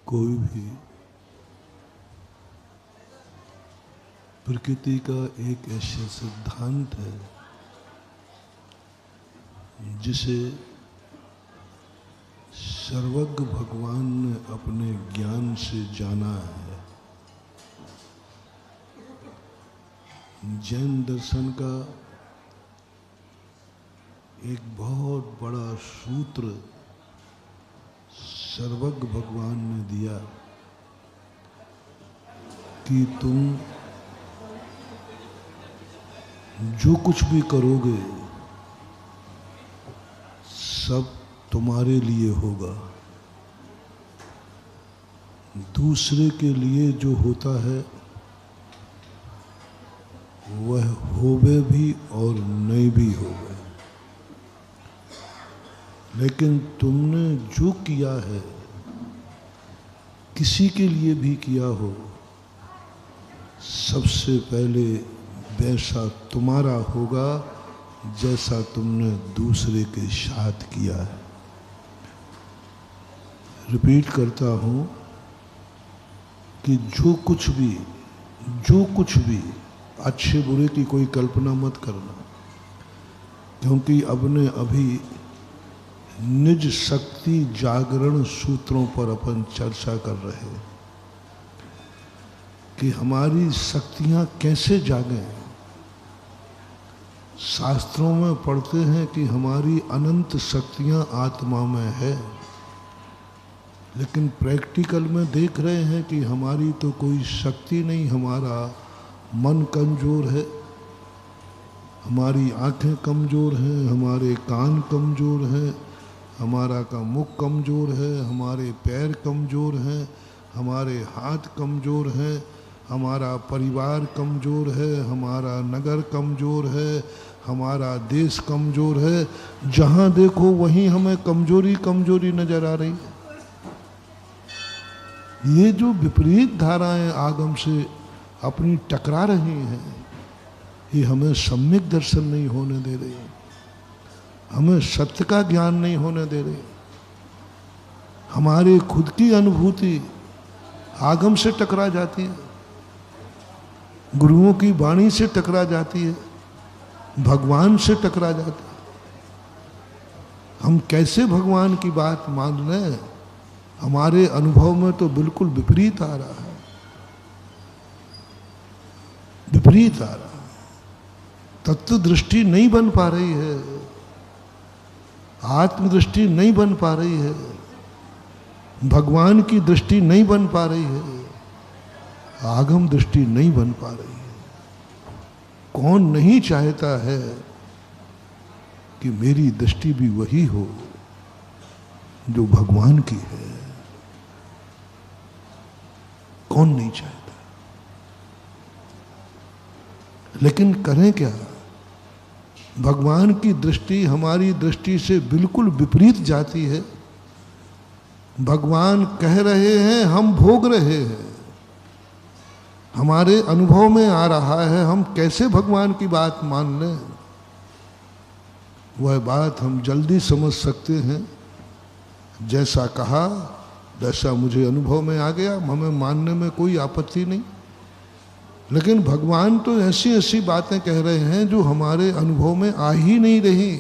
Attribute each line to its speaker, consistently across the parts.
Speaker 1: कोई भी प्रकृति का एक ऐसा सिद्धांत है जिसे सर्वज्ञ भगवान ने अपने ज्ञान से जाना है। जैन दर्शन का एक बहुत बड़ा सूत्र सर्वज्ञ भगवान ने दिया कि तुम जो कुछ भी करोगे सब तुम्हारे लिए होगा। दूसरे के लिए जो होता है वह होवे भी और नहीं भी होवे, लेकिन तुमने जो किया है किसी के लिए भी किया हो, सबसे पहले वैसा तुम्हारा होगा जैसा तुमने दूसरे के साथ किया है। रिपीट करता हूँ कि जो कुछ भी अच्छे बुरे की कोई कल्पना मत करना, क्योंकि अभी निज शक्ति जागरण सूत्रों पर अपन चर्चा कर रहे हैं कि हमारी शक्तियां कैसे जागें। शास्त्रों में पढ़ते हैं कि हमारी अनंत शक्तियां आत्मा में है, लेकिन प्रैक्टिकल में देख रहे हैं कि हमारी तो कोई शक्ति नहीं। हमारा मन कमज़ोर है, हमारी आंखें कमज़ोर हैं, हमारे कान कमज़ोर हैं, हमारा का मुख कमज़ोर है, हमारे पैर कमज़ोर हैं, हमारे हाथ कमज़ोर हैं, हमारा परिवार कमज़ोर है, हमारा नगर कमज़ोर है, हमारा देश कमज़ोर है। जहाँ देखो वहीं हमें कमज़ोरी नज़र आ रही है। ये जो विपरीत धाराएं आगम से अपनी टकरा रही हैं, ये हमें सम्यक दर्शन नहीं होने दे रही, हमें सत्य का ज्ञान नहीं होने दे रही। हमारी खुद की अनुभूति आगम से टकरा जाती है, गुरुओं की वाणी से टकरा जाती है, भगवान से टकरा जाती है। हम कैसे भगवान की बात मान लें? हमारे अनुभव में तो बिल्कुल विपरीत आ रहा है, विपरीत आ रहा है। तत्व दृष्टि नहीं बन पा रही है, आत्मदृष्टि नहीं बन पा रही है, भगवान की दृष्टि नहीं बन पा रही है, आगम दृष्टि नहीं बन पा रही है। कौन नहीं चाहता है कि मेरी दृष्टि भी वही हो जो भगवान की है? कौन नहीं चाहता? लेकिन करें क्या? भगवान की दृष्टि हमारी दृष्टि से बिल्कुल विपरीत जाती है। भगवान कह रहे हैं, हम भोग रहे हैं, हमारे अनुभव में आ रहा है, हम कैसे भगवान की बात मान लें? वह बात हम जल्दी समझ सकते हैं। जैसा कहा वैसा मुझे अनुभव में आ गया, हमें मानने में कोई आपत्ति नहीं। लेकिन भगवान तो ऐसी ऐसी बातें कह रहे हैं जो हमारे अनुभव में आ ही नहीं रही।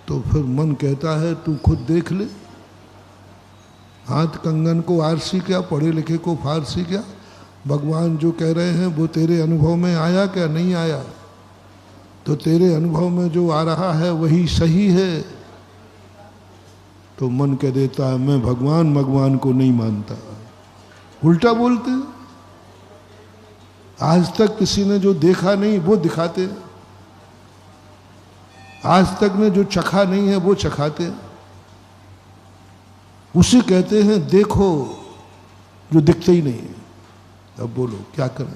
Speaker 1: तो फिर मन कहता है तू खुद देख ले। हाथ कंगन को आरसी क्या, पढ़े लिखे को फारसी क्या? भगवान जो कह रहे हैं वो तेरे अनुभव में आया क्या? नहीं आया। तो तेरे अनुभव में जो आ रहा है वही सही है। तो मन कह देता है मैं भगवान को नहीं मानता। उल्टा बोलते। आज तक किसी ने जो देखा नहीं वो दिखाते, आज तक ने जो चखा नहीं है वो चखाते, उसे कहते हैं देखो जो दिखते ही नहीं है। अब बोलो क्या करें?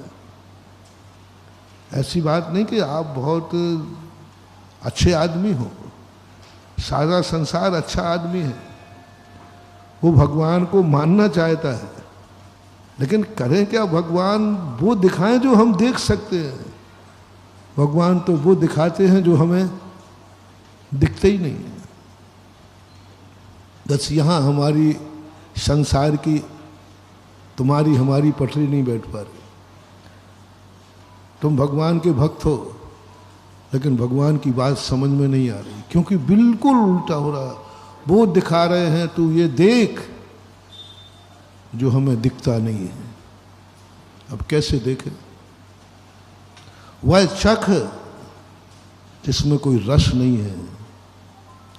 Speaker 1: ऐसी बात नहीं कि आप बहुत अच्छे आदमी हो, सारा संसार अच्छा आदमी है, वो भगवान को मानना चाहता है, लेकिन करें क्या? भगवान वो दिखाएं जो हम देख सकते हैं। भगवान तो वो दिखाते हैं जो हमें दिखते ही नहीं है। बस यहाँ हमारी संसार की तुम्हारी हमारी पटरी नहीं बैठ पा रही। तुम भगवान के भक्त हो, लेकिन भगवान की बात समझ में नहीं आ रही, क्योंकि बिल्कुल उल्टा हो रहा। वो दिखा रहे हैं, तू ये देख जो हमें दिखता नहीं है। अब कैसे देखें? वह चख जिसमें कोई रस नहीं है,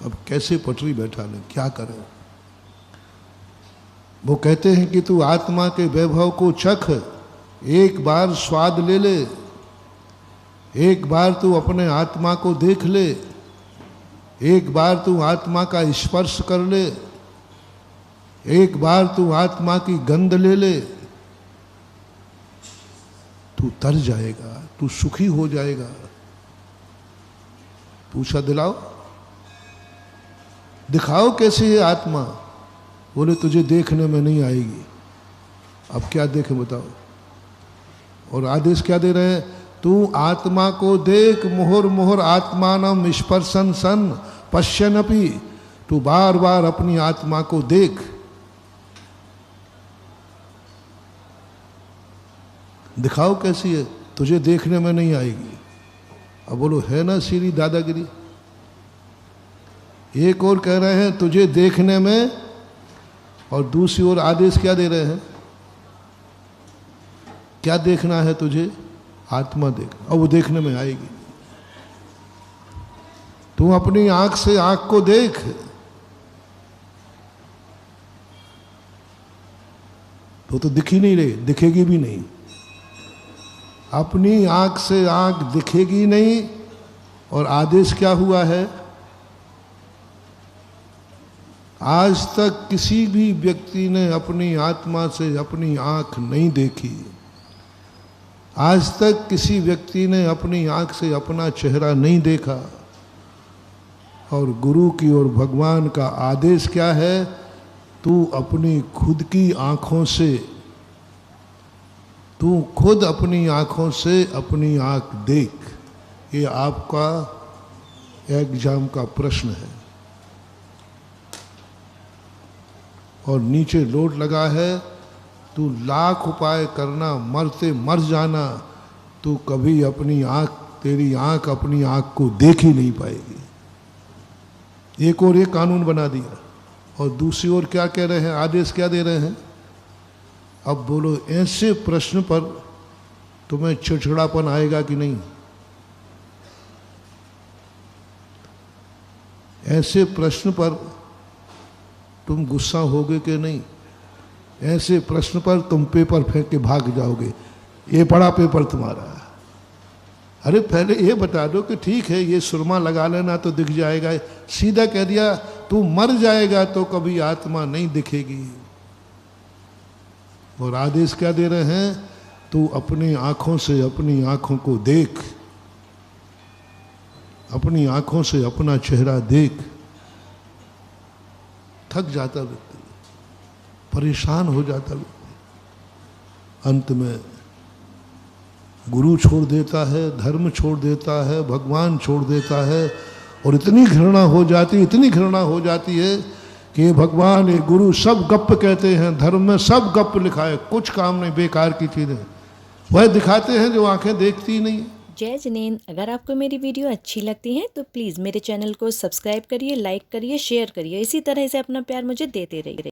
Speaker 1: अब कैसे पटरी बैठा लें? क्या करें? वो कहते हैं कि तू आत्मा के वैभव को चख, एक बार स्वाद ले ले, एक बार तू अपने आत्मा को देख ले, एक बार तू आत्मा का स्पर्श कर ले, एक बार तू आत्मा की गंध ले ले, तू तर जाएगा, तू सुखी हो जाएगा। पूछा दिलाओ, दिखाओ कैसी है आत्मा? बोले तुझे देखने में नहीं आएगी। अब क्या देखें बताओ? और आदेश क्या दे रहे हैं? तू आत्मा को देख, मुहुर मुहुर आत्मानम स्पर्शन सन पश्यनपि। तू बार बार अपनी आत्मा को देख। दिखाओ कैसी है, तुझे देखने में नहीं आएगी। अब बोलो है ना सीरी दादागिरी? एक और कह रहे हैं तुझे देखने में, और दूसरी ओर आदेश क्या दे रहे हैं? क्या देखना है तुझे? आत्मा देख, और वो देखने में आएगी। तू अपनी आंख से आंख को देख, तो दिख ही नहीं रही, दिखेगी भी नहीं। अपनी आंख से आंख दिखेगी नहीं। और आदेश क्या हुआ है? आज तक किसी भी व्यक्ति ने अपनी आत्मा से अपनी आंख नहीं देखी। आज तक किसी व्यक्ति ने अपनी आंख से अपना चेहरा नहीं देखा। और गुरु की ओर भगवान का आदेश क्या है? तू अपनी खुद की आंखों से, तू खुद अपनी आंखों से अपनी आंख देख। ये आपका एग्जाम का प्रश्न है। और नीचे लोड लगा है, तू लाख उपाय करना, मरते मर जाना, तू कभी अपनी आंख, तेरी आंख अपनी आंख को देख ही नहीं पाएगी। एक और ये कानून बना दिया। और दूसरी ओर क्या कह रहे हैं? आदेश क्या दे रहे हैं? अब बोलो, ऐसे प्रश्न पर तुम्हें चिड़चिड़ापन आएगा कि नहीं? ऐसे प्रश्न पर तुम गुस्सा होगे कि नहीं? ऐसे प्रश्न पर तुम पेपर फेंक के भाग जाओगे, ये पड़ा पेपर तुम्हारा। अरे पहले ये बता दो कि ठीक है, ये सुरमा लगा लेना तो दिख जाएगा। सीधा कह दिया तू मर जाएगा तो कभी आत्मा नहीं दिखेगी। और आदेश क्या दे रहे हैं? तू अपनी आंखों से अपनी आंखों को देख, अपनी आंखों से अपना चेहरा देख। थक जाता व्यक्ति, परेशान हो जाता व्यक्ति, अंत में गुरु छोड़ देता है, धर्म छोड़ देता है, भगवान छोड़ देता है। और इतनी घृणा हो जाती, इतनी घृणा हो जाती है कि भगवान, ये गुरु सब गप कहते हैं, धर्म में सब गप लिखा है, कुछ काम नहीं, बेकार की चीज़ें वह दिखाते हैं जो आंखें देखती ही नहीं।
Speaker 2: जय जिनेंद्र, अगर आपको मेरी वीडियो अच्छी लगती है तो प्लीज़ मेरे चैनल को सब्सक्राइब करिए, लाइक करिए, शेयर करिए। इसी तरह से अपना प्यार मुझे देते रहिए।